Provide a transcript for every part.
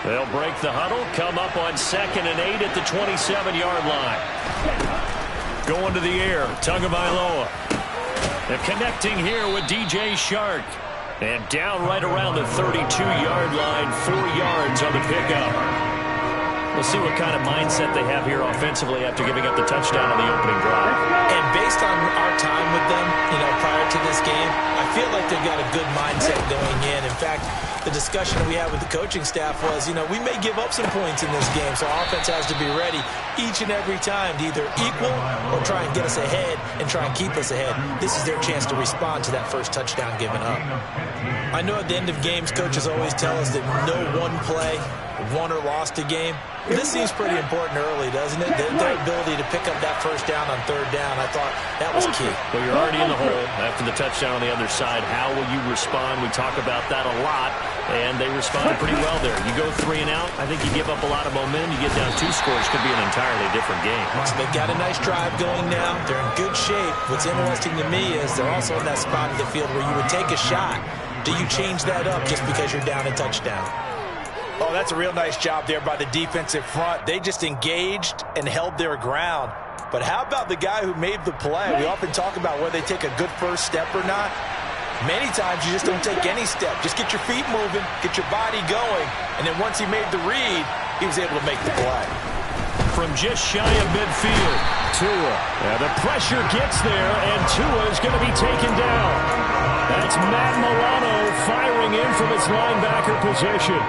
They'll break the huddle, come up on 2nd and 8 at the 27-yard line. Going to the air, Tagovailoa. They're connecting here with DJ Chark. And down right around the 32-yard line, 4 yards on the pickup. We'll see what kind of mindset they have here offensively after giving up the touchdown on the opening drive. And based on our time with them, prior to this game, I feel like they've got a good mindset going in. In fact, the discussion that we had with the coaching staff was, we may give up some points in this game, so our offense has to be ready each and every time to either equal or try and get us ahead and try and keep us ahead. This is their chance to respond to that first touchdown given up. I know at the end of games, coaches always tell us that no one play won or lost a game. This seems pretty important early, doesn't it? Their ability to pick up that first down on 3rd down, I thought that was key. Well, you're already in the hole after the touchdown on the other side. How will you respond? We talk about that a lot, and they responded pretty well there. You go 3 and out, I think you give up a lot of momentum. You get down 2 scores, could be an entirely different game. So they've got a nice drive going now. They're in good shape. What's interesting to me is they're also in that spot of the field where you would take a shot. Do you change that up just because you're down a touchdown? Oh, that's a real nice job there by the defensive front. They just engaged and held their ground. But how about the guy who made the play? We often talk about whether they take a good first step or not. Many times you just don't take any step. Just get your feet moving, get your body going, and then once he made the read, he was able to make the play. From just shy of midfield, Tua. The pressure gets there, and Tua is going to be taken down. That's Matt Milano firing in from his linebacker position.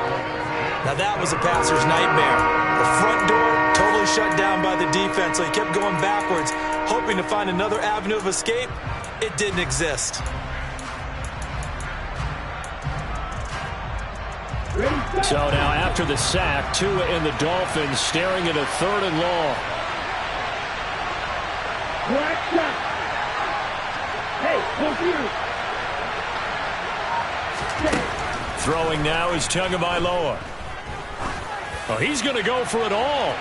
Now that was a passer's nightmare. The front door totally shut down by the defense, so he kept going backwards, hoping to find another avenue of escape. It didn't exist. So now after the sack, Tua and the Dolphins staring at a 3rd and long. Throwing now is Tagovailoa. Oh, he's going to go for it all.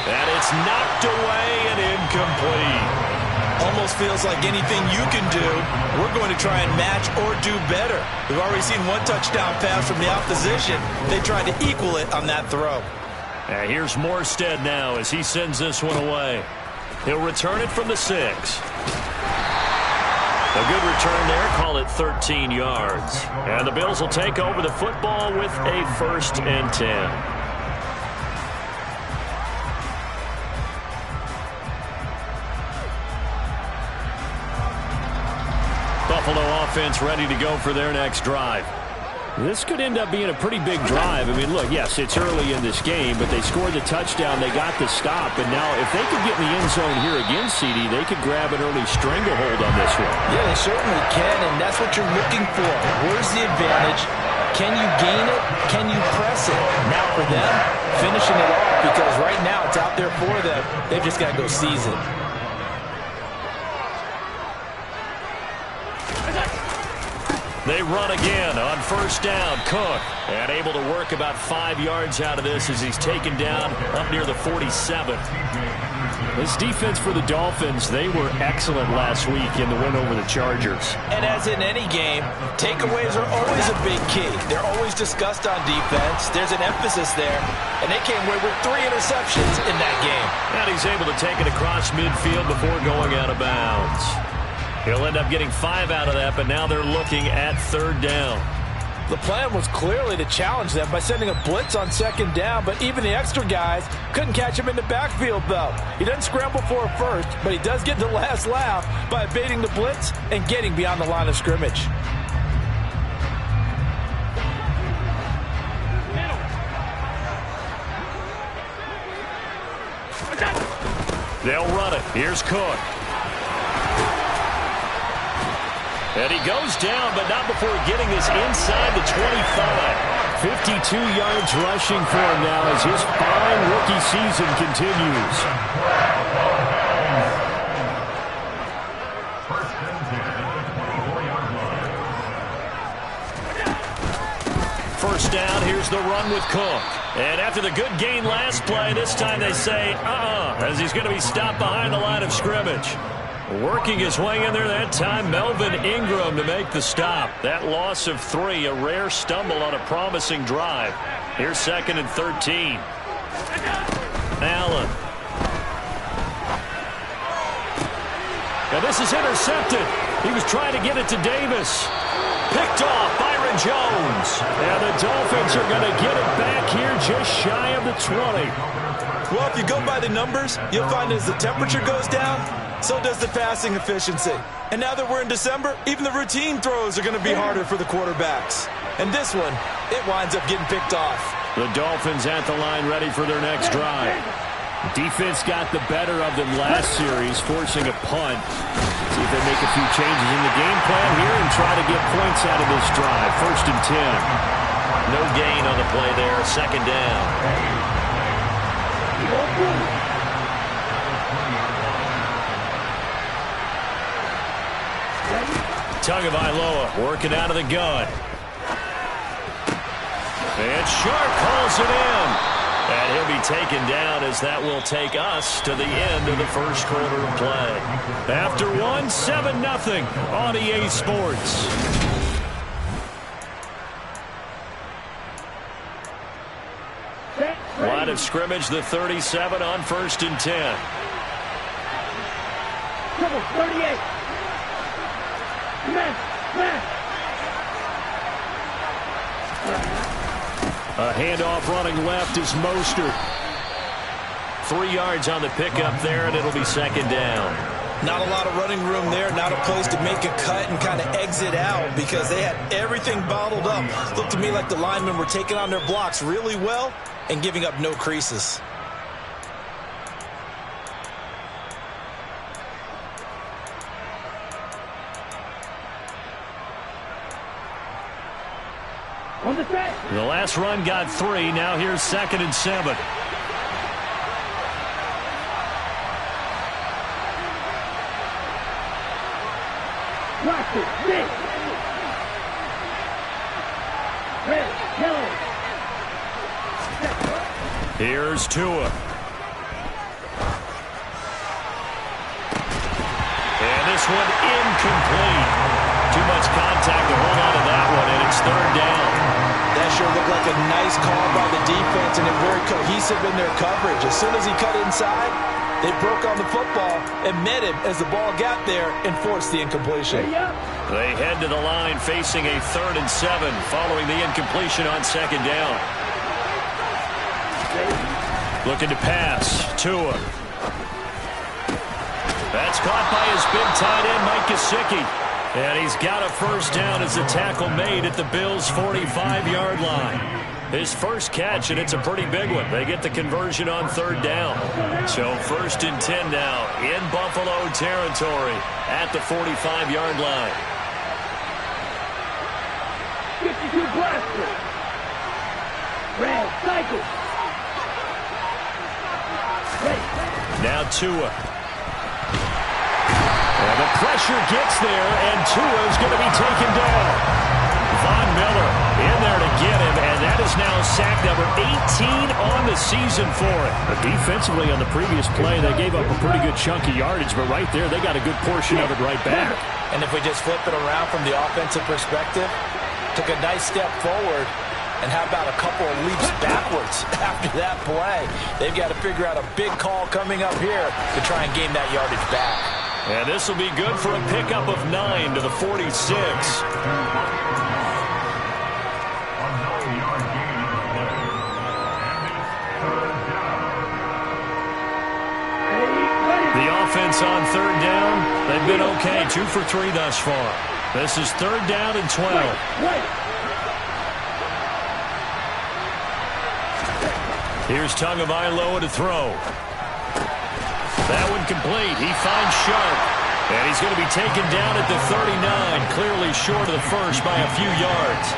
And it's knocked away and incomplete. Almost feels like anything you can do, we're going to try and match or do better. We've already seen 1 touchdown pass from the opposition. They tried to equal it on that throw. And here's Morstead now as he sends this one away. He'll return it from the 6. A good return there, call it 13 yards. And the Bills will take over the football with a 1st and 10. Buffalo offense ready to go for their next drive. This could end up being a pretty big drive. I mean, look, yes, it's early in this game, but they scored the touchdown. They got the stop. And now if they could get in the end zone here again, CD, they could grab an early stranglehold on this one. Yeah, they certainly can, and that's what you're looking for. Where's the advantage? Can you gain it? Can you press it? Now for them, finishing it off, because right now it's out there for them. They've just got to go seize it. They run again on 1st down. Cook, and able to work about 5 yards out of this as he's taken down up near the 47. This defense for the Dolphins, they were excellent last week in the win over the Chargers. And as in any game, takeaways are always a big key. They're always discussed on defense. There's an emphasis there, and they came away with 3 interceptions in that game. And he's able to take it across midfield before going out of bounds. He'll end up getting 5 out of that, but now they're looking at 3rd down. The plan was clearly to challenge them by sending a blitz on 2nd down, but even the extra guys couldn't catch him in the backfield, though. He doesn't scramble for a first, but he does get the last laugh by evading the blitz and getting beyond the line of scrimmage. They'll run it. Here's Cook. And he goes down, but not before getting this inside the 25. 52 yards rushing for him now as his fine rookie season continues. First down, here's the run with Cook. And after the good gain last play, this time they say, as he's going to be stopped behind the line of scrimmage. Working his way in there that time, Melvin Ingram to make the stop. That loss of 3, a rare stumble on a promising drive. Here's 2nd and 13. Allen. And this is intercepted. He was trying to get it to Davis. Picked off Byron Jones. And the Dolphins are going to get it back here just shy of the 20. Well, if you go by the numbers, you'll find as the temperature goes down, so does the passing efficiency. And now that we're in December, even the routine throws are going to be harder for the quarterbacks. And this one, it winds up getting picked off. The Dolphins at the line ready for their next drive. Defense got the better of them last series, forcing a punt. See if they make a few changes in the game plan here and try to get points out of this drive. 1st and 10. No gain on the play there. 2nd down. Tagovailoa working out of the gun. And Shark calls it in. And he'll be taken down as that will take us to the end of the first quarter of play. After 1, 7-0 on EA Sports. Line of scrimmage, the 37 on 1st and 10. 38. A handoff running left is Mostert. 3 yards on the pickup there, and it'll be 2nd down. Not a lot of running room there, not a place to make a cut and kind of exit out because they had everything bottled up. Looked to me like the linemen were taking on their blocks really well and giving up no creases. The last run got 3. Now here's 2nd and 7. Here's Tua. And this one incomplete. Too much contact to hold on to that one, and it's 3rd down. That sure looked like a nice call by the defense, and they're very cohesive in their coverage. As soon as he cut inside, they broke on the football and met him as the ball got there and forced the incompletion. They head to the line facing a 3rd and 7 following the incompletion on 2nd down. Looking to pass. Tua. That's caught by his big tight end, Mike Gesicki. And he's got a 1st down as the tackle made at the Bills' 45-yard line. His first catch, and it's a pretty big one. They get the conversion on 3rd down. So 1st and 10 now in Buffalo territory at the 45-yard line. 52 blaster. Red cycle. Now Tua. And the pressure gets there, and Tua's going to be taken down. Von Miller in there to get him, and that is now sack number 18 on the season for it. But defensively on the previous play, they gave up a pretty good chunk of yardage, but right there, they got a good portion of it right back. And if we just flip it around from the offensive perspective, took a nice step forward, and how about a couple of leaps backwards after that play? They've got to figure out a big call coming up here to try and gain that yardage back. And this will be good for a pickup of 9 to the 46. The offense on 3rd down, they've been okay. 2 for 3 thus far. This is 3rd down and 12. Here's Tagovailoa to throw. That one complete. He finds Sharp. And he's going to be taken down at the 39, clearly short of the first by a few yards.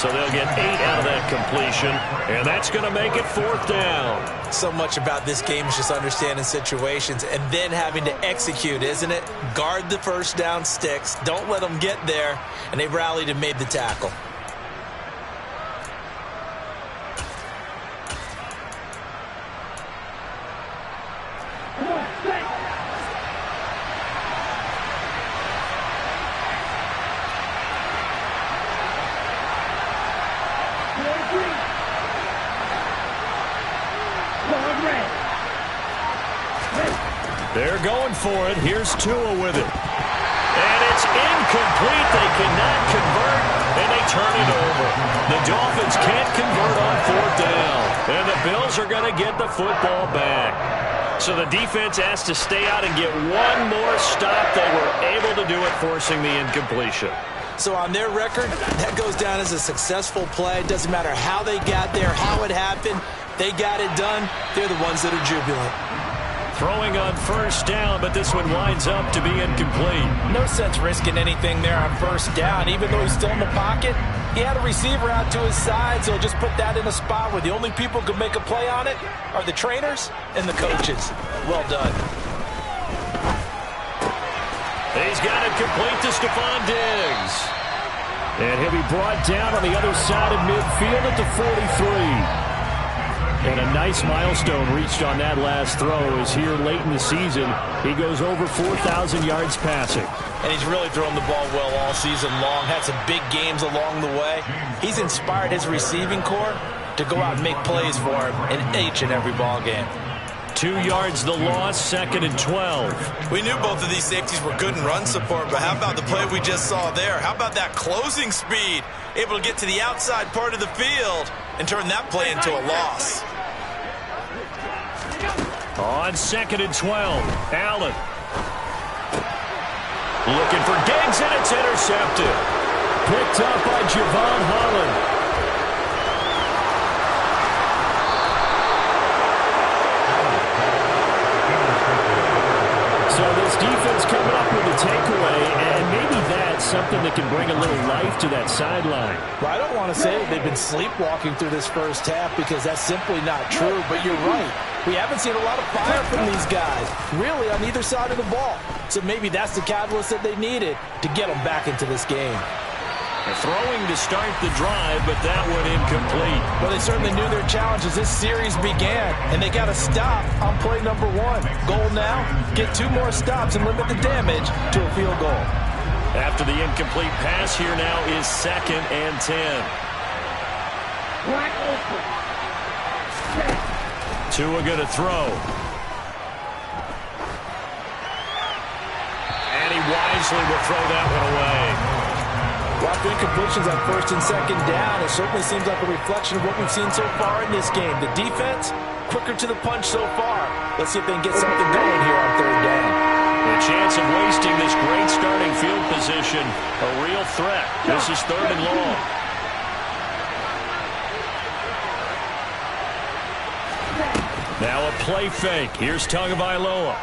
So they'll get 8 out of that completion, and that's going to make it 4th down. So much about this game is just understanding situations and then having to execute, isn't it? Guard the 1st down sticks. Don't let them get there. And they rallied and made the tackle. They're going for it. Here's Tua with it. And it's incomplete. They cannot convert, and they turn it over. The Dolphins can't convert on 4th down, and the Bills are going to get the football back. So the defense has to stay out and get one more stop. They were able to do it, forcing the incompletion. So on their record, that goes down as a successful play. It doesn't matter how they got there, how it happened. They got it done. They're the ones that are jubilant. Throwing on 1st down, but this one winds up to be incomplete. No sense risking anything there on 1st down. Even though he's still in the pocket, he had a receiver out to his side, so just put that in a spot where the only people who can make a play on it are the trainers and the coaches. Well done. He's got it complete to Stephon Diggs. And he'll be brought down on the other side of midfield at the 43. And a nice milestone reached on that last throw as here late in the season, he goes over 4,000 yards passing. And he's really thrown the ball well all season long. Had some big games along the way. He's inspired his receiving corps to go out and make plays for him in each and every ball game. 2 yards the loss, 2nd and 12. We knew both of these safeties were good in run support, but how about the play we just saw there? How about that closing speed? Able to get to the outside part of the field and turn that play into a loss. On 2nd and 12, Allen. Looking for Diggs, and it's intercepted. Picked up by Javon Holland. So this defense coming up with a takeaway, and maybe that's something that can bring a little life to that sideline. Well, I don't want to say they've been sleepwalking through this 1st half because that's simply not true, but you're right. We haven't seen a lot of fire from these guys, really, on either side of the ball. So maybe that's the catalyst that they needed to get them back into this game. Throwing to start the drive, but that one incomplete. Well, they certainly knew their challenge as this series began, and they got to stop on play number 1. Goal now, get 2 more stops and limit the damage to a field goal. After the incomplete pass, here now is 2nd and 10. Wide open. Tua going to throw. And he wisely will throw that one away. Well, incompletions on 1st and 2nd down, it certainly seems like a reflection of what we've seen so far in this game. The defense, quicker to the punch so far. Let's see if they can get something going here on 3rd down. The chance of wasting this great starting field position, a real threat. This is 3rd and long. Now a play fake. Here's Tagovailoa.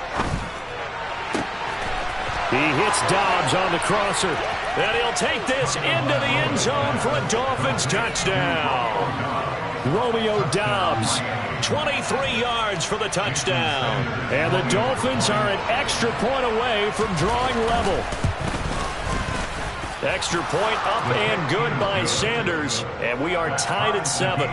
He hits Dobbs on the crosser. And he'll take this into the end zone for a Dolphins touchdown. Romeo Dobbs, 23 yards for the touchdown. And the Dolphins are an extra point away from drawing level. Extra point up and good by Sanders. And we are tied at 7.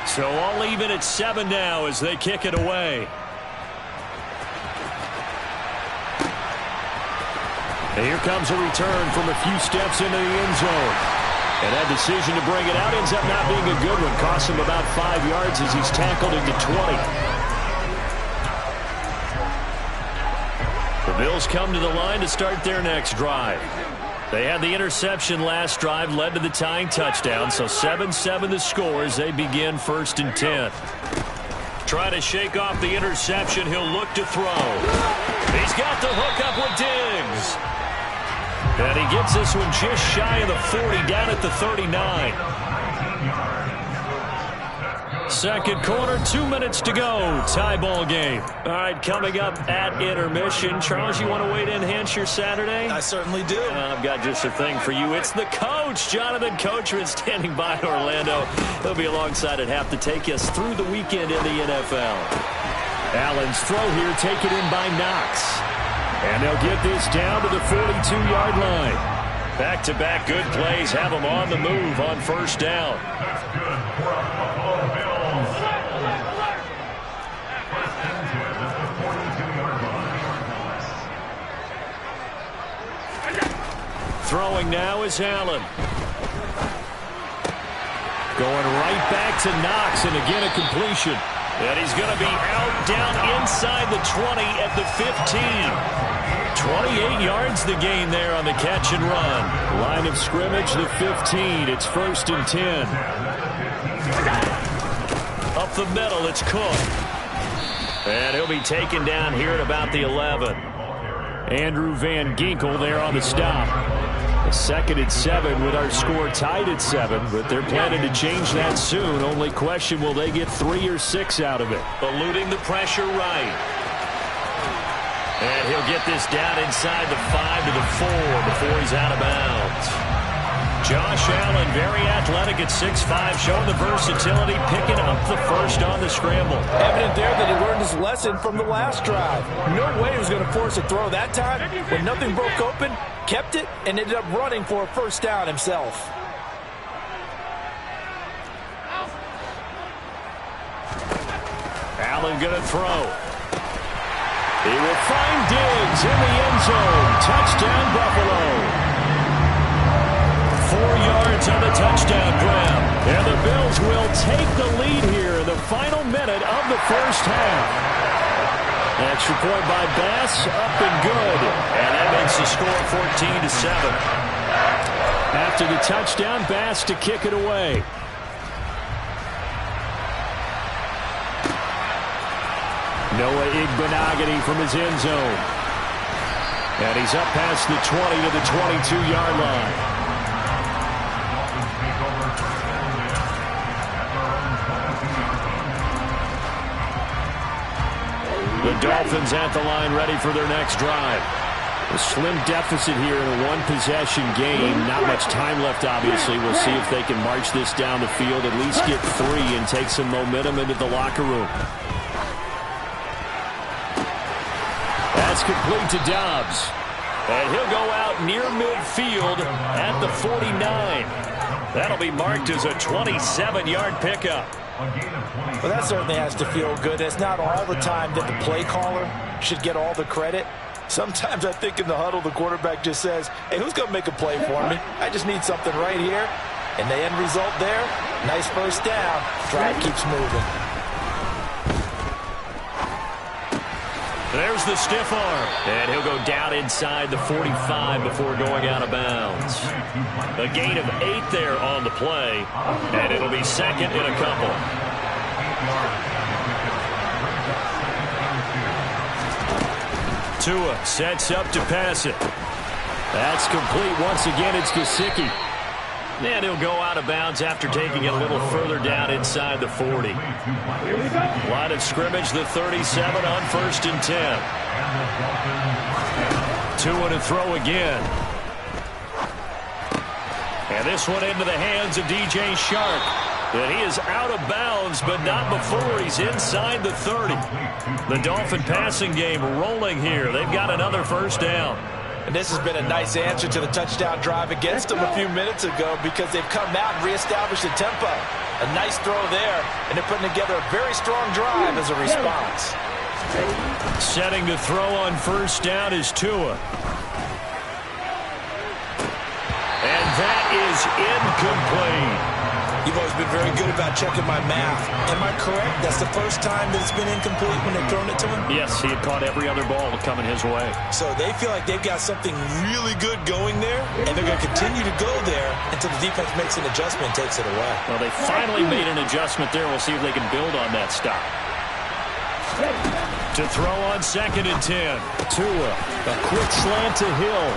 So all even at 7 now as they kick it away. And here comes a return from a few steps into the end zone. And that decision to bring it out ends up not being a good one. Costs him about 5 yards as he's tackled into 20. The Bills come to the line to start their next drive. They had the interception last drive, led to the tying touchdown. So 7-7 the score as they begin 1st and 10. Trying to shake off the interception. He'll look to throw. He's got the hook up with Diggs. And he gets this one just shy of the 40, down at the 39. Second quarter, 2 minutes to go. Tie ball game. All right, coming up at intermission. Charles, you want to wait to enhance your Saturday? I certainly do. I've got just a thing for you. It's the coach, Jonathan Coachman, standing by in Orlando. He'll be alongside at half to take us through the weekend in the NFL. Allen's throw here taken in by Knox. And they'll get this down to the 42-yard line. Back-to-back good plays have them on the move on 1st down. Throwing now is Allen. Going right back to Knox, and again a completion. And he's going to be out down inside the 20 at the 15. 28 yards the gain there on the catch and run. Line of scrimmage, the 15. It's 1st and 10. Up the middle, it's Cook. And he'll be taken down here at about the 11. Andrew Van Ginkel there on the stop. A 2nd and 7 with our score tied at 7, but they're planning to change that soon. Only question, will they get 3 or 6 out of it? Eluding the pressure right. And he'll get this down inside the 5 to the 4 before he's out of bounds. Josh Allen, very athletic at 6'5", showing the versatility, picking up the first on the scramble. Evident there that he learned his lesson from the last drive. No way he was going to force a throw that time. When nothing broke open, kept it, and ended up running for a first down himself. Allen going to throw. He will find Diggs in the end zone. Touchdown, Buffalo. 4 yards on the touchdown grab. And the Bills will take the lead here in the final minute of the first half. Extra point by Bass, up and good. And that makes the score 14-7. After the touchdown, Bass to kick it away. Noah Igbenogany from his end zone. And he's up past the 20 to the 22-yard line. The Dolphins at the line, ready for their next drive. A slim deficit here in a one-possession game. Not much time left, obviously. We'll see if they can march this down the field, at least get 3 and take some momentum into the locker room. That's complete to Dobbs. And he'll go out near midfield at the 49. That'll be marked as a 27-yard pickup. Well, that certainly has to feel good. It's not all the time that the play caller should get all the credit. Sometimes I think in the huddle, the quarterback just says, hey, who's going to make a play for me? I just need something right here. And the end result there, nice first down. Drive keeps moving. There's the stiff arm. And he'll go down inside the 45 before going out of bounds. A gain of 8 there on the play. And it'll be 2nd and a couple. Tua sets up to pass it. That's complete. Once again, it's Gesicki. And he'll go out of bounds after taking it a little further down inside the 40. Line of scrimmage, the 37 on 1st and 10. Tua to throw again. And this one into the hands of DJ Chark. And he is out of bounds, but not before he's inside the 30. The Dolphin passing game rolling here. They've got another first down. And this has been a nice answer to the touchdown drive against them a few minutes ago because they've come out and reestablished the tempo. A nice throw there, and they're putting together a very strong drive as a response. Setting to throw on first down is Tua. And that is incomplete. You've always been very good about checking my math. Am I correct? That's the first time that it's been incomplete when they've thrown it to him? Yes, he had caught every other ball coming his way. So they feel like they've got something really good going there, and they're going to continue to go there until the defense makes an adjustment and takes it away. Well, they finally made an adjustment there. We'll see if they can build on that stop. To throw on 2nd and 10. Tua, a quick slant to Hill.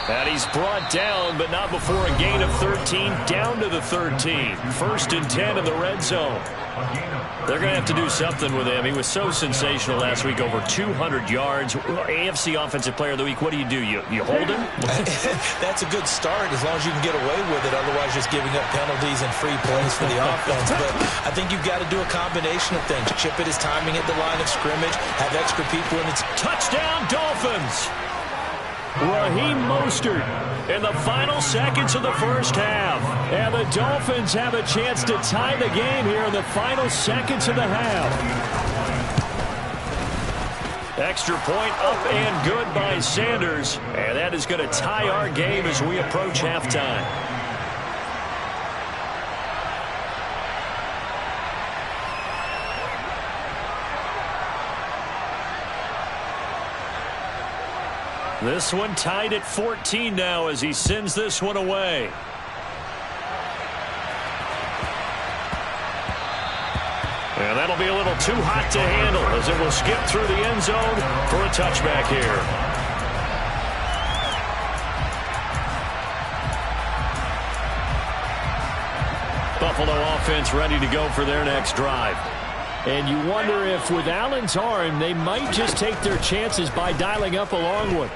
And he's brought down, but not before a gain of 13, down to the 13. 1st and 10 in the red zone. They're going to have to do something with him. He was so sensational last week, over 200 yards. AFC Offensive Player of the Week, what do? You hold him? That's a good start as long as you can get away with it. Otherwise, just giving up penalties and free plays for the offense. But I think you've got to do a combination of things. Chip it his timing at the line of scrimmage, have extra people in its touchdown Dolphins. Raheem Mostert in the final seconds of the first half. And the Dolphins have a chance to tie the game here in the final seconds of the half. Extra point up and good by Sanders. And that is going to tie our game as we approach halftime. This one tied at 14 now as he sends this one away. And that'll be a little too hot to handle as it will skip through the end zone for a touchback here. Buffalo offense ready to go for their next drive. And you wonder if with Allen's arm, they might just take their chances by dialing up a long one.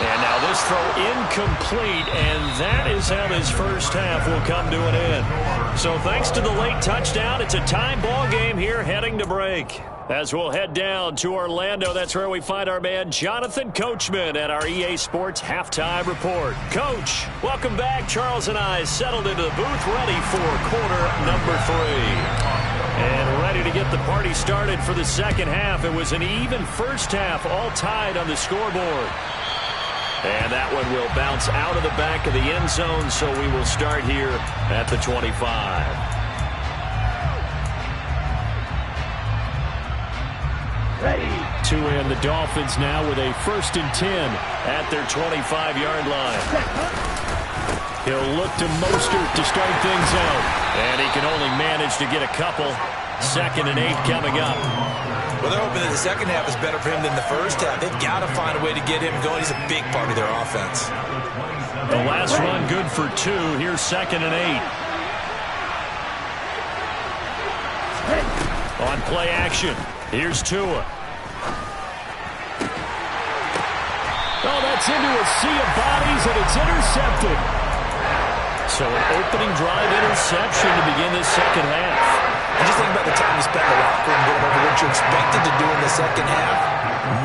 And now this throw incomplete, and that is how this first half will come to an end. So thanks to the late touchdown, it's a tie ball game here heading to break. As we'll head down to Orlando, that's where we find our man Jonathan Coachman at our EA Sports Halftime Report. Coach, welcome back. Charles and I settled into the booth ready for quarter number 3. And ready to get the party started for the second half. It was an even first half, all tied on the scoreboard. And that one will bounce out of the back of the end zone, so we will start here at the 25. Ready. To end the Dolphins now with a 1st and 10 at their 25-yard line. He'll look to Mostert to start things out. And he can only manage to get a couple. 2nd and 8 coming up. Well, they're hoping that the second half is better for him than the first half. They've got to find a way to get him going. He's a big part of their offense. The last run good for 2. Here's 2nd and 8. On play action. Here's Tua. Oh, that's into a sea of bodies, and it's intercepted. So an opening drive interception to begin this second half. And just think about the time you spent in the locker room going over what you expected to do in the second half.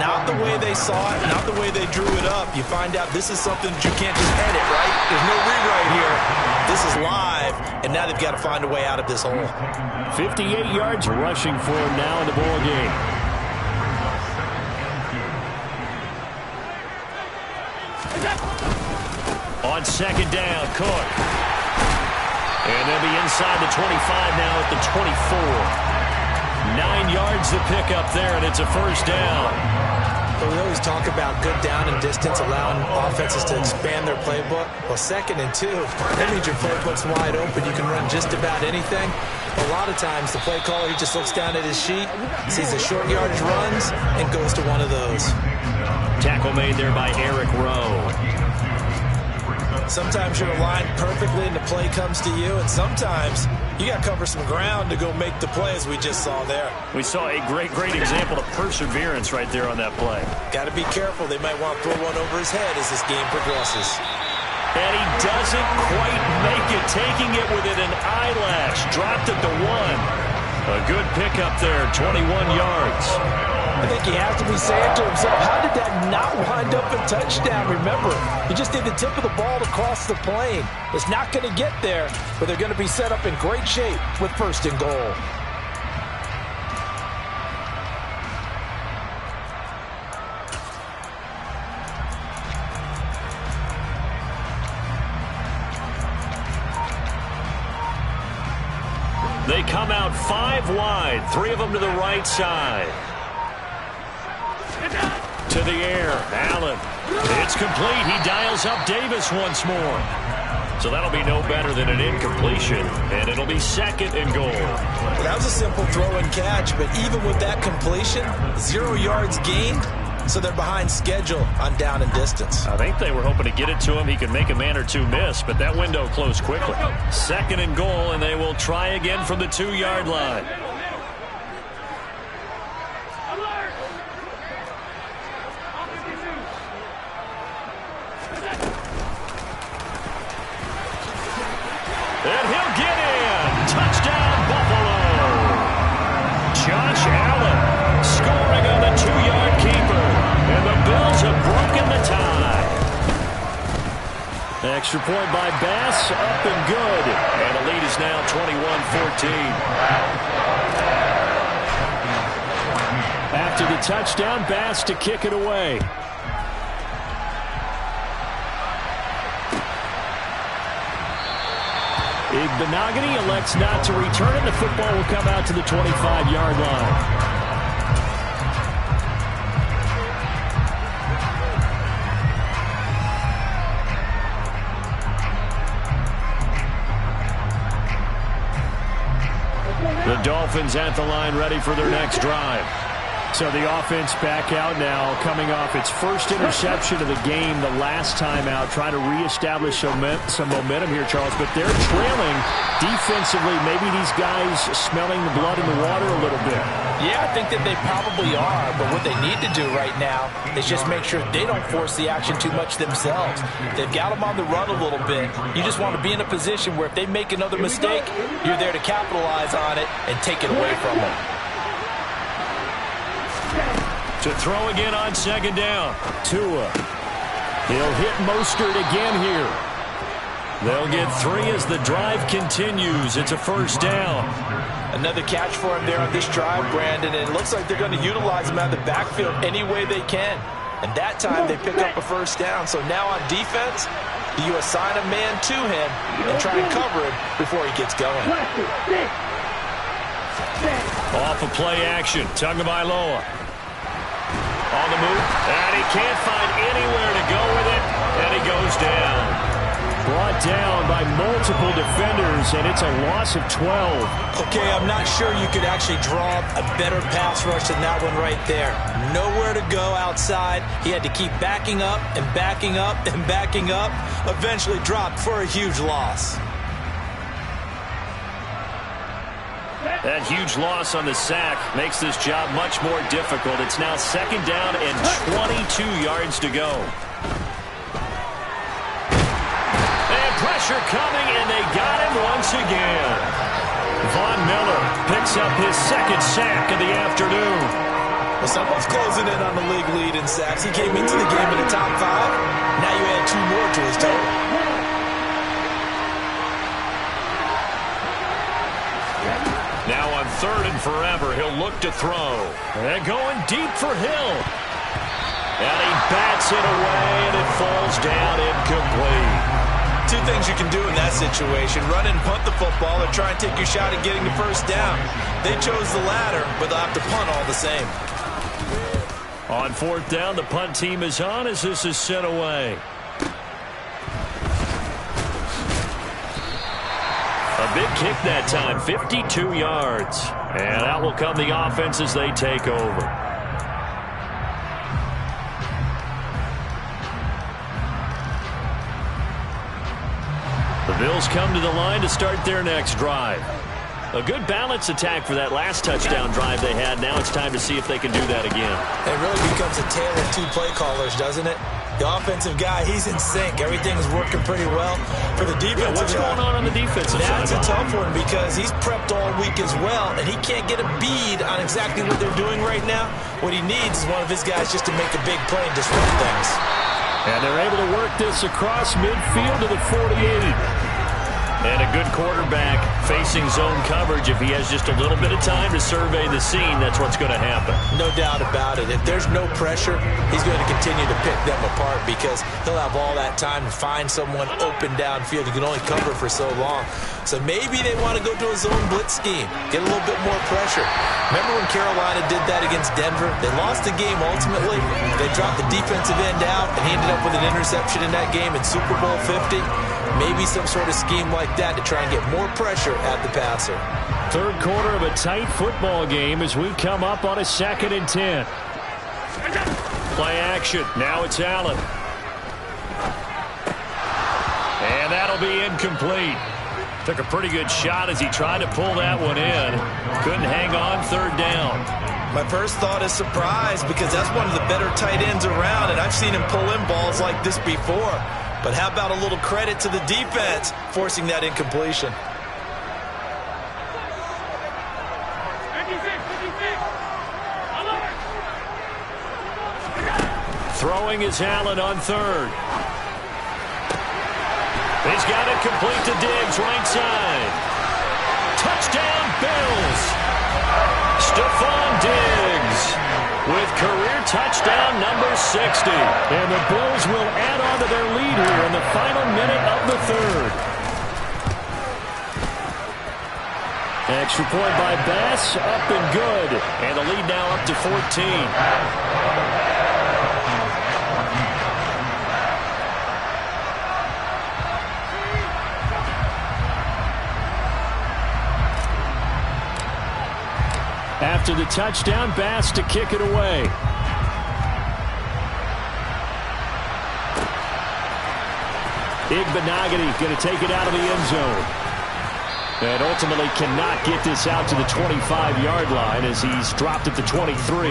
Not the way they saw it, not the way they drew it up. You find out this is something that you can't just edit, right? There's no rewrite here. This is live, and now they've got to find a way out of this hole. 58 yards rushing for him now in the ball game. On 2nd down, Cook. And they'll be inside the 25 now at the 24. 9 yards to pick up there, and it's a first down. But we always talk about good down and distance, allowing offenses to expand their playbook. Well, 2nd and 2, that means your playbook's wide open. You can run just about anything. A lot of times, the play caller, he just looks down at his sheet, sees the short yardage runs, and goes to one of those. Tackle made there by Eric Rowe. Sometimes you're aligned perfectly and the play comes to you, and sometimes you got to cover some ground to go make the play, as we just saw there. We saw a great example of perseverance right there on that play. Got to be careful. They might want to throw one over his head as this game progresses. And he doesn't quite make it, taking it within an eyelash. Dropped it to 1. A good pickup there, 21 yards. I think he has to be saying to himself, how did that not wind up a touchdown? Remember, you just need the tip of the ball to cross the plane. It's not going to get there, but they're going to be set up in great shape with 1st and goal. They come out 5 wide, 3 of them to the right side. To the air, Allen. It's complete. He dials up Davis once more. So that'll be no better than an incompletion, and it'll be 2nd and goal. Well, that was a simple throw and catch, but even with that completion, 0 yards gained, so they're behind schedule on down and distance. I think they were hoping to get it to him. He could make a man or two miss, but that window closed quickly. 2nd and goal, and they will try again from the 2-yard line. And he'll get in. Touchdown, Buffalo. Josh Allen scoring on the 2-yard keeper. And the Bills have broken the tie. Extra point by Bass, up and good. And the lead is now 21-14. After the touchdown, Bass to kick it away. Igbinoghene elects not to return it. The football will come out to the 25-yard line. Dolphins at the line ready for their next drive. So the offense back out now, coming off its first interception of the game the last time out, trying to reestablish some momentum here, Charles. But they're trailing defensively. Maybe these guys smelling the blood in the water a little bit. Yeah, I think that they probably are. But what they need to do right now is just make sure they don't force the action too much themselves. They've got them on the run a little bit. You just want to be in a position where if they make another mistake, you're there to capitalize on it and take it away from them. To throw again on second down. Tua. He'll hit Mostert again here. They'll get 3 as the drive continues. It's a first down. Another catch for him there on this drive, Brandon, and it looks like they're going to utilize him out of the backfield any way they can. And that time they pick up a first down. So now on defense, you assign a man to him and try and cover him before he gets going. Off of play action. Tagovailoa on the move, and he can't find anywhere to go with it, and he goes down. Brought down by multiple defenders, and it's a loss of 12. Okay, I'm not sure you could actually draw a better pass rush than that one right there. Nowhere to go outside. He had to keep backing up and backing up and backing up. Eventually dropped for a huge loss. That huge loss on the sack makes this job much more difficult. It's now second down and 22 yards to go. And pressure coming, and they got him once again. Von Miller picks up his second sack of the afternoon. Well, someone's closing in on the league lead in sacks. He came into the game in the top 5. Now you add 2 more to his total. Now on third and forever, he'll look to throw. And going deep for Hill. And he bats it away, and it falls down incomplete. 2 things you can do in that situation. Run and punt the football or try and take your shot at getting the first down. They chose the latter, but they'll have to punt all the same. On fourth down, the punt team is on as this is sent away. A big kick that time, 52 yards. And out will come the offense as they take over. The Bills come to the line to start their next drive. A good balanced attack for that last touchdown drive they had. Now it's time to see if they can do that again. It really becomes a tale of 2 play callers, doesn't it? The offensive guy, he's in sync. Everything's working pretty well. For the defensive what's going on the defensive side? That's a tough one because he's prepped all week as well, and he can't get a bead on exactly what they're doing right now. What he needs is one of his guys just to make a big play and disrupt things. And they're able to work this across midfield to the 48. And a good quarterback facing zone coverage. If he has just a little bit of time to survey the scene, that's what's going to happen. No doubt about it. If there's no pressure, he's going to continue to pick them apart because he'll have all that time to find someone open downfield. He can only cover for so long. So maybe they want to go to a zone blitz scheme, get a little bit more pressure. Remember when Carolina did that against Denver? They lost the game ultimately. They dropped the defensive end out, and he ended up with an interception in that game in Super Bowl 50. Maybe some sort of scheme like that to try and get more pressure at the passer. Third quarter of a tight football game as we come up on a 2nd and 10. Play action. Now it's Allen. And that'll be incomplete. Took a pretty good shot as he tried to pull that one in. Couldn't hang on third down. My first thought is surprise because that's one of the better tight ends around, and I've seen him pull in balls like this before. But how about a little credit to the defense forcing that incompletion? Throwing is Allen on third. He's got it complete to Diggs, right side. Touchdown, Bills. Stephon Diggs with career touchdown number 60. And the Bills will add on to their lead here in the final minute of the third. Extra point by Bass, up and good. And the lead now up to 14. After the touchdown, Bass to kick it away. Igbenogany going to take it out of the end zone. And ultimately cannot get this out to the 25-yard line as he's dropped at the 23.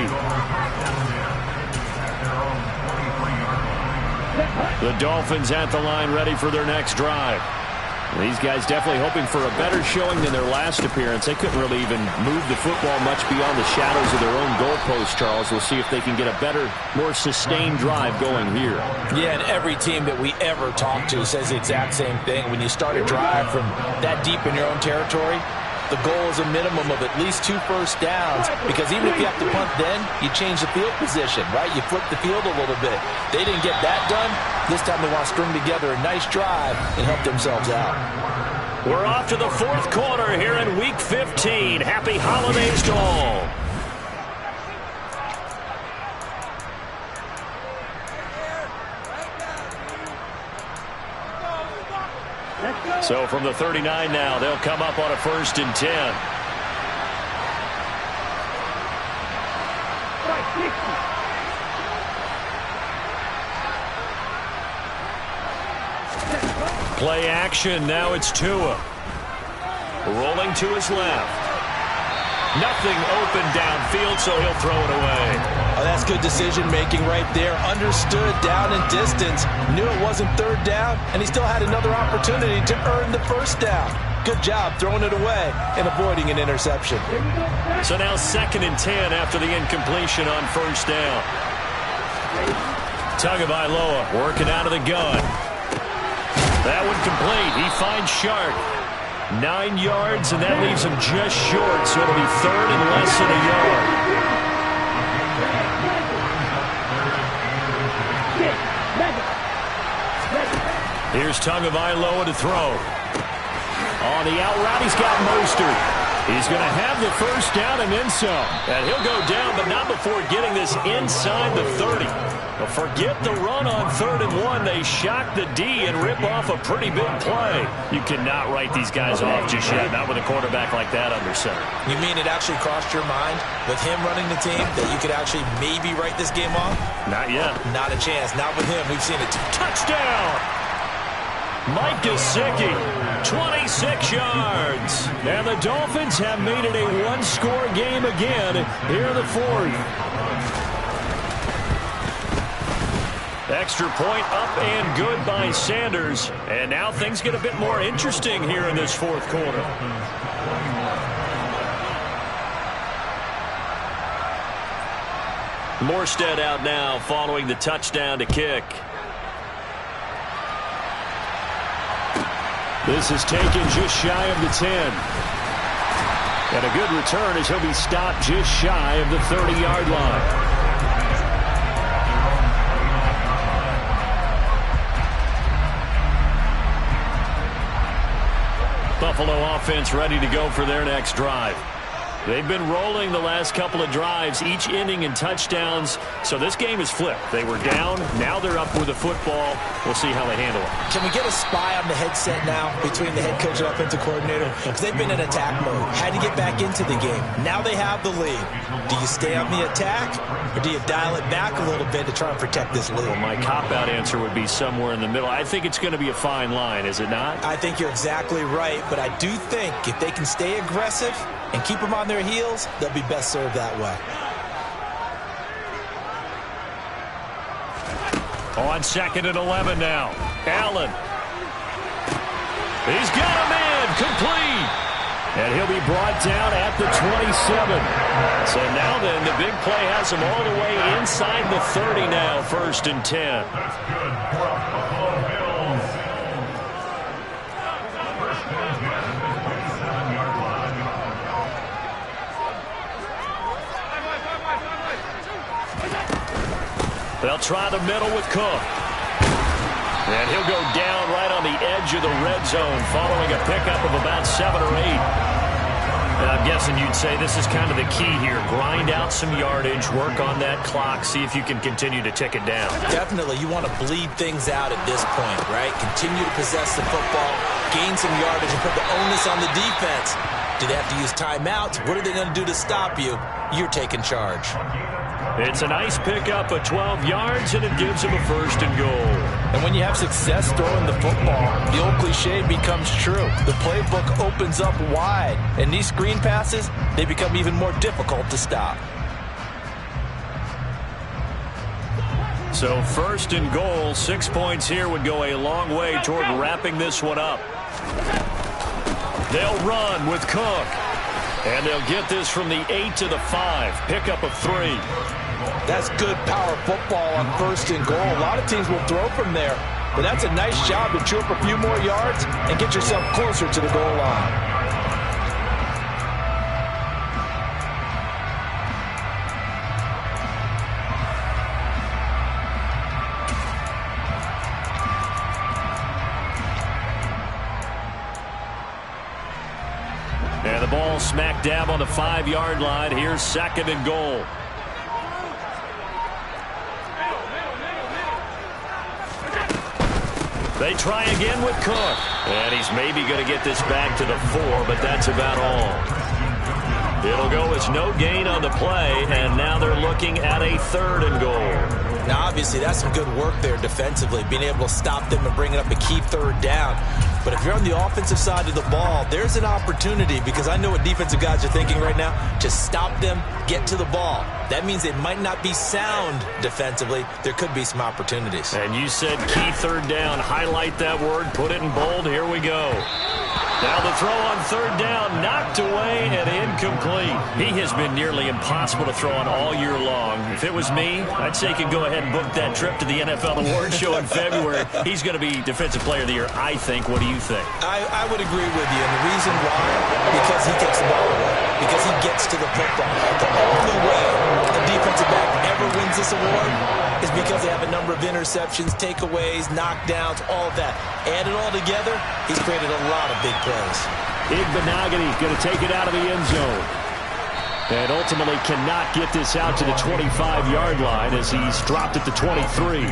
The Dolphins at the line ready for their next drive. These guys definitely hoping for a better showing than their last appearance. They couldn't really even move the football much beyond the shadows of their own goalpost, Charles. We'll see if they can get a better, more sustained drive going here. Yeah, and every team that we ever talk to says the exact same thing. When you start a drive from that deep in your own territory, the goal is a minimum of at least 2 first downs, because even if you have to punt then, you change the field position, right? You flip the field a little bit. They didn't get that done. This time they want to string together a nice drive and help themselves out. We're off to the 4th quarter here in Week 15. Happy holidays to all. So from the 39 now, they'll come up on a 1st and 10. Play action. Now it's Tua. Rolling to his left. Nothing open downfield, so he'll throw it away. Oh, that's good decision-making right there. Understood down and distance. Knew it wasn't 3rd down, and he still had another opportunity to earn the 1st down. Good job throwing it away and avoiding an interception. So now 2nd and 10 after the incompletion on 1st down. Tagovailoa working out of the gun. That one complete. He finds Shark. 9 yards, and that leaves him just short, so it'll be 3rd and less than a yard. Here's Tagovailoa to throw. On the out route, he's got Mostert. He's going to have the 1st down and then some. And he'll go down, but not before getting this inside the 30. But forget the run on 3rd and 1. They shock the D and rip off a pretty big play. You cannot write these guys off just yet, not with a quarterback like that under center. You mean it actually crossed your mind with him running the team that you could actually maybe write this game off? Not yet. Not a chance. Not with him. We've seen it. Touchdown! Mike Gesicki, 26 yards. And the Dolphins have made it a 1-score game again here in the 4th. Extra point up and good by Sanders. And now things get a bit more interesting here in this 4th quarter. Morstead out now following the touchdown to kick. This is taken just shy of the 10. And a good return as he'll be stopped just shy of the 30-yard line. Buffalo offense ready to go for their next drive. They've been rolling the last couple of drives, each inning in touchdowns. So this game is flipped. They were down. Now they're up with the football. We'll see how they handle it. Can we get a spy on the headset now between the head coach and offensive coordinator? Because they've been in attack mode. Had to get back into the game. Now they have the lead. Do you stay on the attack, or do you dial it back a little bit to try and protect this lead? Well, my cop-out answer would be somewhere in the middle. I think it's going to be a fine line, is it not? I think you're exactly right, but I do think if they can stay aggressive and keep them on their heels, they'll be best served that way. On 2nd and 11 now. Allen. He's got him in. Complete. And he'll be brought down at the 27. So now then, the big play has him all the way inside the 30 now. 1st and 10. They'll try the middle with Cook. And he'll go down right on the edge of the red zone following a pickup of about 7 or 8. And I'm guessing you'd say this is kind of the key here. Grind out some yardage, work on that clock, see if you can continue to tick it down. Definitely. You want to bleed things out at this point, right? Continue to possess the football, gain some yardage, and put the onus on the defense. Do they have to use timeouts? What are they going to do to stop you? You're taking charge. It's a nice pickup of 12 yards, and it gives them a 1st and goal. And when you have success throwing the football, the old cliche becomes true. The playbook opens up wide, and these screen passes, they become even more difficult to stop. So 1st and goal, 6 points here would go a long way toward wrapping this one up. They'll run with Cook. And they'll get this from the 8 to the 5. Pickup of 3. That's good power football on 1st and goal. A lot of teams will throw from there, but that's a nice job to chew up a few more yards and get yourself closer to the goal line. And the ball smack dab on the 5-yard line. Here's 2nd and goal. They try again with Cook. And he's maybe going to get this back to the 4, but that's about all. It'll go as no gain on the play, and now they're looking at a 3rd and goal. Now, obviously, that's some good work there defensively, being able to stop them and bring it up a key 3rd down. But if you're on the offensive side of the ball, there's an opportunity, because I know what defensive guys are thinking right now. Just stop them, get to the ball. That means they might not be sound defensively. There could be some opportunities. And you said key 3rd down. Highlight that word. Put it in bold. Here we go. Now the throw on 3rd down, knocked away and incomplete. He has been nearly impossible to throw on all year long. If it was me, I'd say he could go ahead and book that trip to the NFL Awards show in February. He's going to be Defensive Player of the Year, I think. What do you think? I would agree with you. And the reason why, because he takes the ball away. Because he gets to the football. The only way a defensive back ever wins this award is because they have a number of interceptions, takeaways, knockdowns, all of that. Add it all together, he's created a lot of big plays. Igbinoghene going to take it out of the end zone. And ultimately cannot get this out to the 25-yard line as he's dropped at the 23.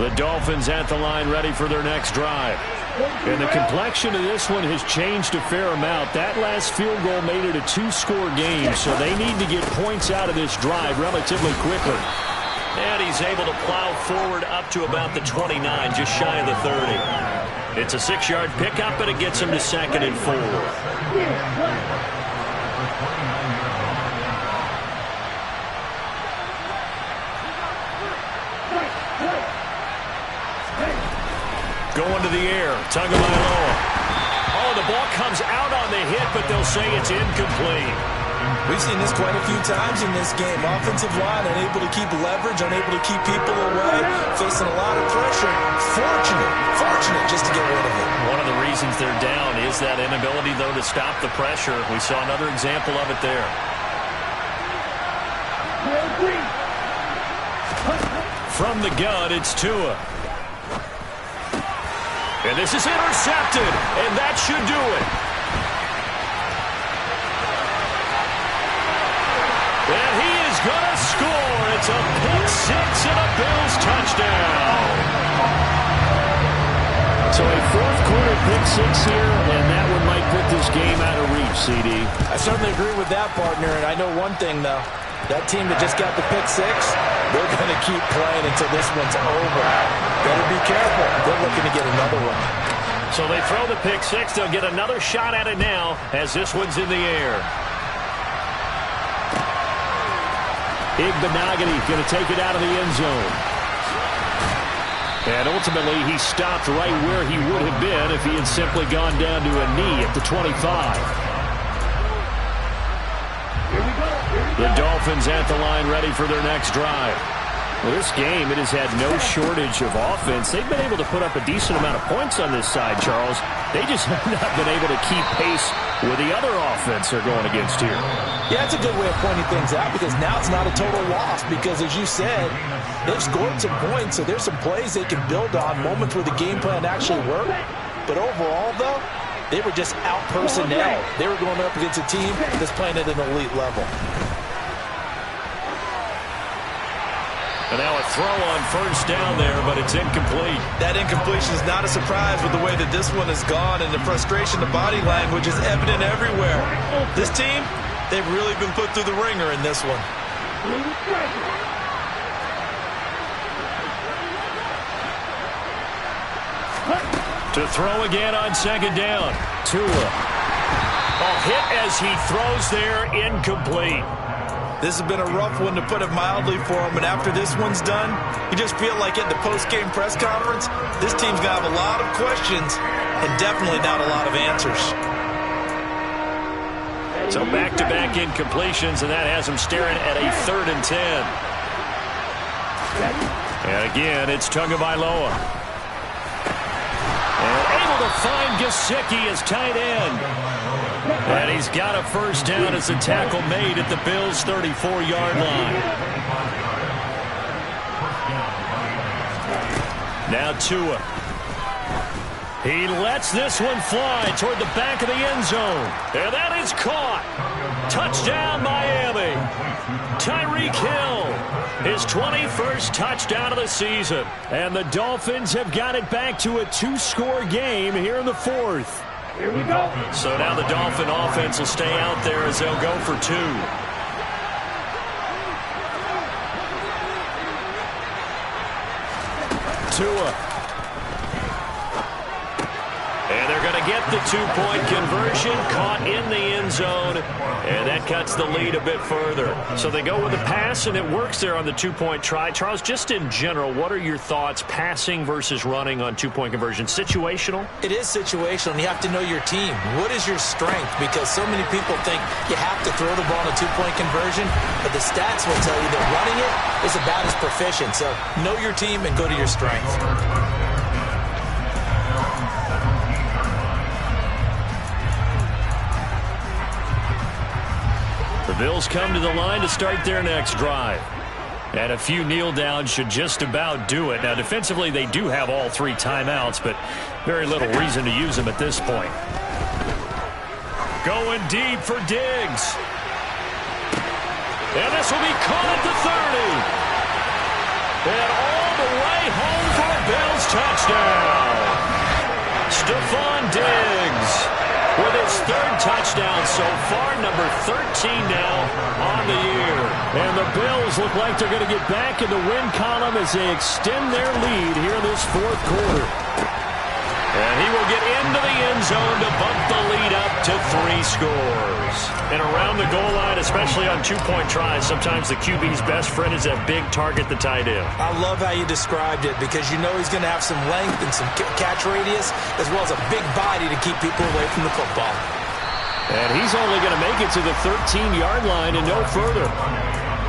The Dolphins at the line ready for their next drive. And the complexion of this one has changed a fair amount. That last field goal made it a 2-score game, so they need to get points out of this drive relatively quickly. And he's able to plow forward up to about the 29, just shy of the 30. It's a 6-yard pickup, but it gets him to 2nd and 4. Going to the air, Tagovailoa. Oh, the ball comes out on the hit, but they'll say it's incomplete. We've seen this quite a few times in this game. Offensive line unable to keep leverage, unable to keep people away, facing a lot of pressure. Fortunate just to get rid of it. One of the reasons they're down is that inability, though, to stop the pressure. We saw another example of it there. From the gun, it's Tua. And this is intercepted, and that should do it. And he is going to score. It's a pick 6 and a Bills touchdown. So a fourth-quarter pick 6 here, and that one might put this game out of reach, CD. I certainly agree with that, partner, and I know one thing, though. That team that just got the pick 6, they're going to keep playing until this one's over. Better be careful. They're looking to get another one. So they throw the pick 6. They'll get another shot at it now as this one's in the air. Igbinoghene going to take it out of the end zone. And ultimately, he stopped right where he would have been if he had simply gone down to a knee at the 25. The Dolphins at the line ready for their next drive. Well, this game, it has had no shortage of offense. They've been able to put up a decent amount of points on this side, Charles. They just have not been able to keep pace with the other offense they're going against here. Yeah, that's a good way of pointing things out, because now it's not a total loss, because as you said, they've scored some points, so there's some plays they can build on, moments where the game plan actually worked. But overall, though, they were just out-personnel. They were going up against a team that's playing at an elite level. And now a throw on first down there, but it's incomplete. That incompletion is not a surprise with the way that this one has gone, and the frustration, the body language is evident everywhere. This team, they've really been put through the ringer in this one. To throw again on second down. Tua. A hit as he throws there, incomplete. This has been a rough one, to put it mildly, for him. And after this one's done, you just feel like at the post-game press conference, this team's going to have a lot of questions and definitely not a lot of answers. So back-to-back incompletions, and that has him staring at a 3rd and 10. And again, it's Tagovailoa. And able to find Gesicki as tight end. And he's got a first down as a tackle made at the Bills' 34-yard line. Now Tua. He lets this one fly toward the back of the end zone. And that is caught. Touchdown, Miami. Tyreek Hill, his 21st touchdown of the season. And the Dolphins have got it back to a 2-score game here in the 4th. Here we go. So now the Dolphin offense will stay out there as they'll go for 2. Tua. And they're going to get the 2-point conversion, caught in the end zone, and that cuts the lead a bit further. So they go with a pass, and it works there on the 2-point try. Charles, just in general, what are your thoughts passing versus running on 2-point conversion? Situational? It is situational, and you have to know your team. What is your strength? Because so many people think you have to throw the ball in a 2-point conversion, but the stats will tell you that running it is about as proficient. So know your team and go to your strength. The Bills come to the line to start their next drive. And a few kneel downs should just about do it. Now, defensively, they do have all 3 timeouts, but very little reason to use them at this point. Going deep for Diggs. And this will be caught at the 30. And all the way home for a Bills touchdown. Stephon Diggs with his 3rd touchdown so far, number 13 now on the year. And the Bills look like they're going to get back in the win column as they extend their lead here in this 4th quarter. And he will get into the end zone to bump the lead up to 3 scores. And around the goal line, especially on 2-point tries, sometimes the QB's best friend is that big target, the tight end. I love how you described it, because you know he's going to have some length and some catch radius, as well as a big body to keep people away from the football. And he's only going to make it to the 13-yard line and no further.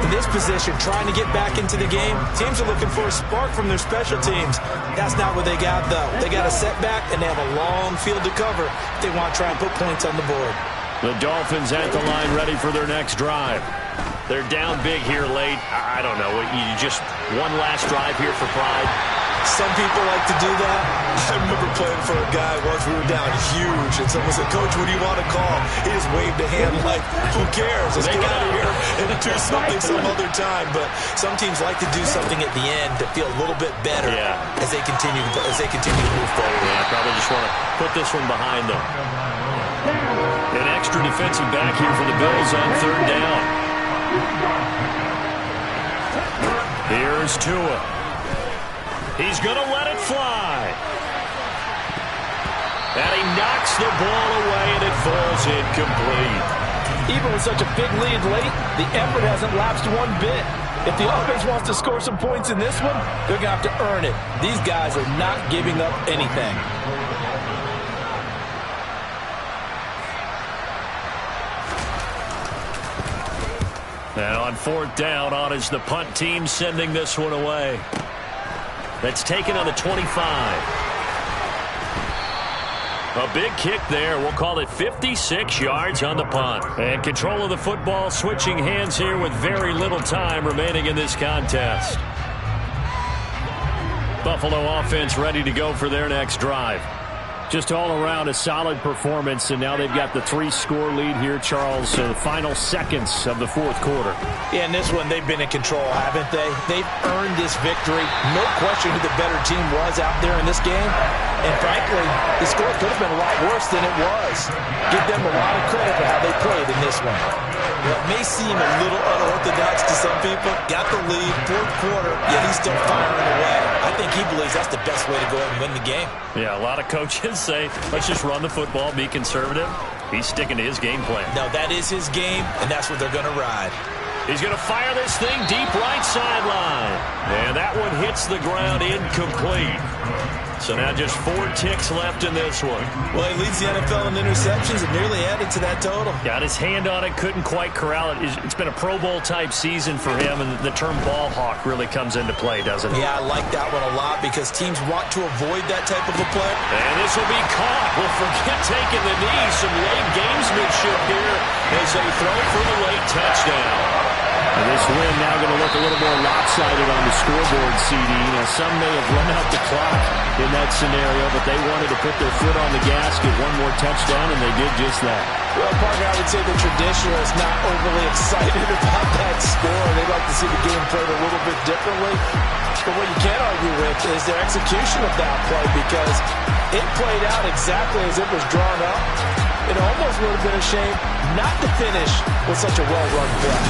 In this position, trying to get back into the game, teams are looking for a spark from their special teams. That's not what they got, though. They got a setback, and they have a long field to cover if they want to try and put points on the board. The Dolphins at the line ready for their next drive. They're down big here late. I don't know. You just one last drive here for pride. Some people like to do that. I remember playing for a guy once. We were down huge, and someone said, "Coach, what do you want to call?" He just waved a hand like, "Who cares? Let's get out of here and do something some other time." But some teams like to do something at the end to feel a little bit better as they continue to move forward. Yeah, probably just want to put this one behind them. An extra defensive back here for the Bills on 3rd down. Here's Tua. He's going to let it fly. And he knocks the ball away, and it falls incomplete. Even with such a big lead late, the effort hasn't lapsed one bit. If the offense wants to score some points in this one, they're going to have to earn it. These guys are not giving up anything. And on 4th down, on is the punt team sending this one away. That's taken on the 25. A big kick there. We'll call it 56 yards on the punt. And control of the football switching hands here with very little time remaining in this contest. Buffalo offense ready to go for their next drive. Just all around a solid performance, and now they've got the 3-score lead here, Charles. So the final seconds of the fourth quarter. Yeah, in this one, they've been in control, haven't they? They've earned this victory. No question who the better team was out there in this game. And frankly, the score could have been a lot worse than it was. Give them a lot of credit for how they played in this one. Well, it may seem a little unorthodox to some people. Got the lead, fourth quarter, yet he's still firing away. I think he believes that's the best way to go ahead and win the game. Yeah, a lot of coaches say, let's just run the football, be conservative. He's sticking to his game plan. No, that is his game, and that's what they're going to ride. He's going to fire this thing deep right sideline. And that one hits the ground incomplete. So now just 4 ticks left in this one. Well, he leads the NFL in interceptions and nearly added to that total. Got his hand on it, couldn't quite corral it. It's been a Pro Bowl-type season for him, and the term ball hawk really comes into play, doesn't it? Yeah, I like that one a lot because teams want to avoid that type of a play. And this will be caught. Well, forget taking the knee. Some late gamesmanship here as they throw for the late touchdown. And this win now going to look a little more lopsided on the scoreboard, CD. Now, some may have run out the clock in that scenario, but they wanted to put their foot on the gas, get one more touchdown, and they did just that. Well, Parker, I would say the traditionalists not overly excited about that score. They'd like to see the game played a little bit differently. But what you can't argue with is their execution of that play because it played out exactly as it was drawn up. It almost would have been a shame not to finish with such a well-run play.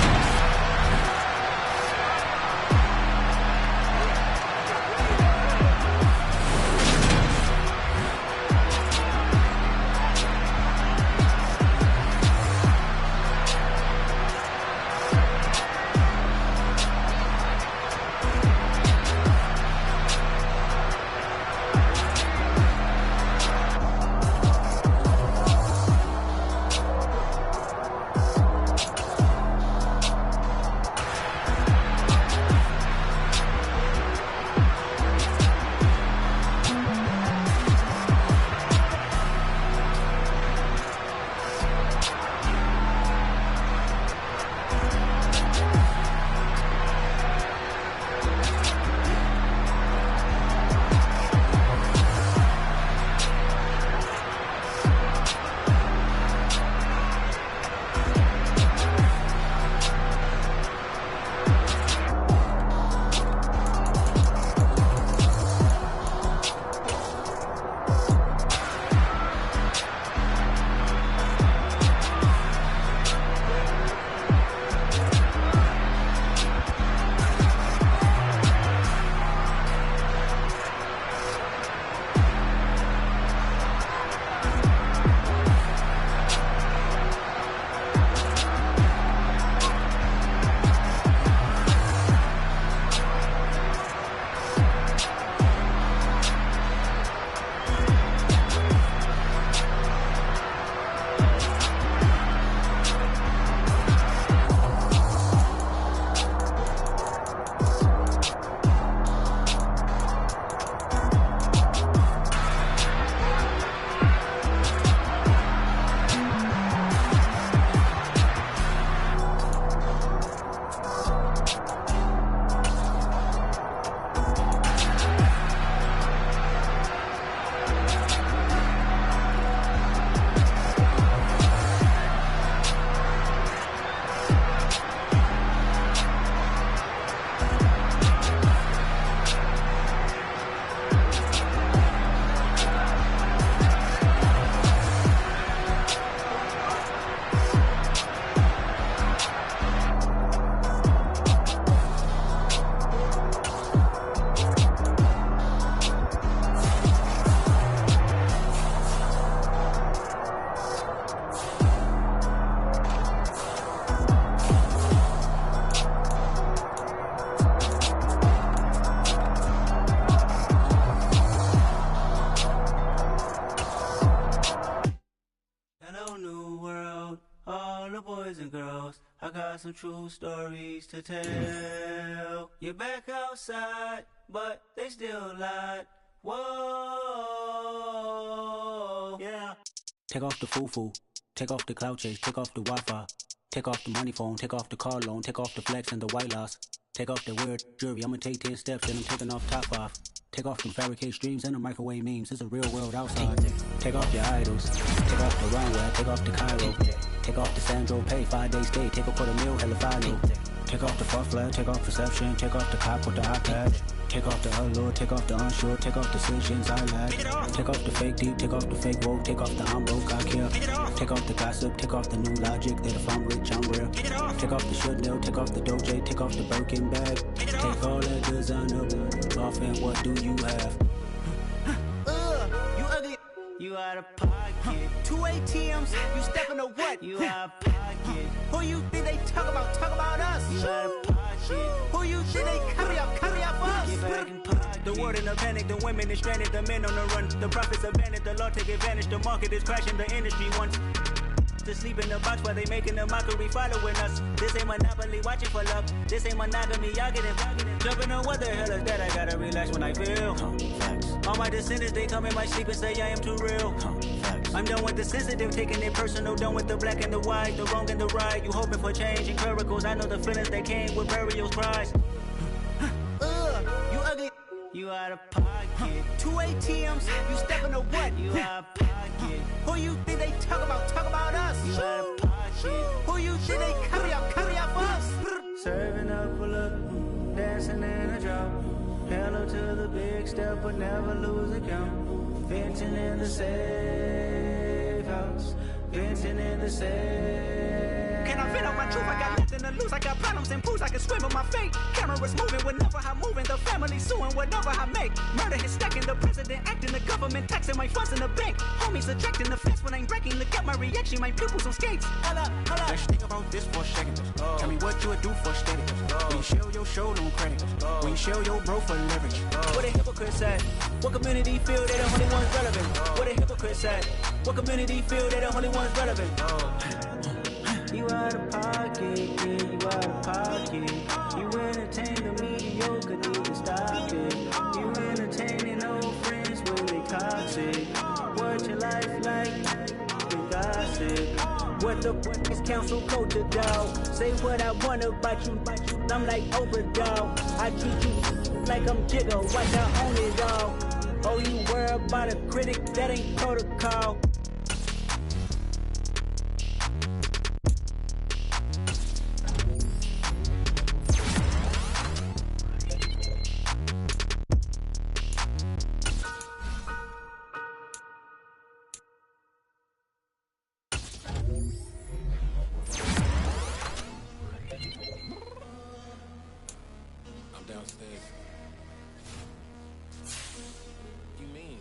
Some true stories to tell. You're back outside, but they still lied. Whoa, yeah. Take off the foo-foo, take off the cloud chase, take off the Wi-Fi, take off the money phone, take off the car loan, take off the flex and the white loss, take off the weird jewelry. I'ma take 10 steps and I'm taking off top off. Take off them fabricated streams and the microwave memes. It's a real world outside. Take off your idols. Take off the runway. Take off the Cairo. Take off the Sandro Pay. 5 days stay. Take a $250,000. Hella final. Take off the fuck flag. Take off perception. Take off the cop with the iPad. Take off the allure. Take off the unsure. Take off decisions I lack. Take off the fake deep. Take off the fake woke. Take off the I'm broke. I care. Take off the gossip. Take off the new logic that if I'm rich I'm real. Take off the should know. Take off the Doja. Take off the Birkin bag. Take all that designer off and what do you have? You ugly. You out of pocket. 2 ATMs. You stepping to what? You out of pocket. Who you think they talk about? Talk about us. You out of pocket. Who you think they carry up us? Get back in pocket. The world in a panic. The women is stranded. The men on the run. The profits abandoned. The law take advantage. The market is crashing. The industry wants to sleep in the box while they making a mockery following us. This ain't Monopoly, watching for love. This ain't monogamy, y'all get it. Jumping on what the hell is that? I gotta relax when I feel. All my descendants, they come in my sleep and say I am too real. I'm done with the sensitive, taking it personal. Done with the black and the white, the wrong and the right. You hoping for change and miracles. I know the feelings that came with burial cries. You ugly. You out of pocket. 2 ATMs. You stepping to what? You out of pocket. Who you think they talk about? Talk about us. You out of pocket. Who you think they carry up us? Serving up a look, dancing in a drop. Hello to the big step, but never lose a count. Venting in the safe house. Venting in the safe. Can I vent on my truth? I got nothing to lose. I got problems and pools. I can swim with my fate. Cameras moving whenever I'm moving. The family suing whatever I make. Murder is stacking. The president acting. The government taxing my funds in the bank. Homies attracting the fence when I'm breaking. Look at my reaction. My pupils on skates. Hold up. Let's think about this for a second. Tell me what you would do for steady. When you show your show, no credit. When you show your bro for leverage. What a hypocrite said. What community feel they the only ones relevant? What a hypocrite said. What community feel they the only ones relevant? You out of pocket, yeah, you out of pocket. You entertain the mediocre, need to stop it. You entertaining old friends when they toxic. What your life like? You gossip. What the fuck is council culture, dog? Say what I want about you, I'm like Oprah, dog. I treat you like I'm Jigga, watch I own it, dog. Oh, you worry about a critic, that ain't protocol. Downstairs. You mean?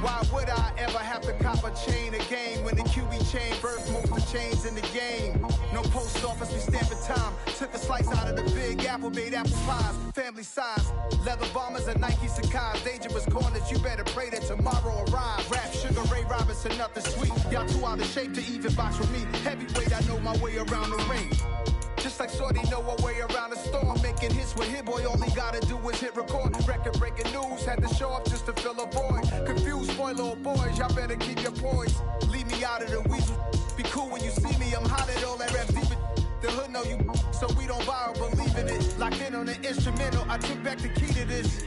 Why would I ever have to cop a chain again when the QB chain birth most the chains in the game? No post office, we stamping time. Took a slice out of the big apple, made apple pies, family size. Leather bombers and Nike Sacai's. Dangerous corners, you better pray that tomorrow arrives. Rap, Sugar Ray Robinson, nothing sweet. Y'all too out of shape to even box with me. Heavyweight, I know my way around the ring. Just like Shorty know her way around the storm. Making hits with Hit Boy, all he gotta do is hit record. Record breaking news, had to show up just to fill a void. Confused, spoil little boys, y'all better keep your poise. Leave me out of the weasel. Be cool when you see me, I'm hot at all that rap deep. The hood know you, so we don't borrow, believe in it. Locked in on the instrumental, I took back the key to this.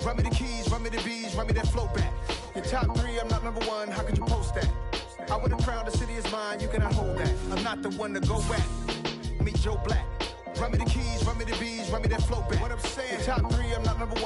Run me the keys, run me the bees, run me that flow back. Your top 3, I'm not number 1, how could you post that? I would have crowned the city is mine, you cannot hold that. I'm not the one to go back. Meet Joe Black. Run me the keys, run me the bees, run me that flow back. What I'm saying, your top 3, I'm not number 1.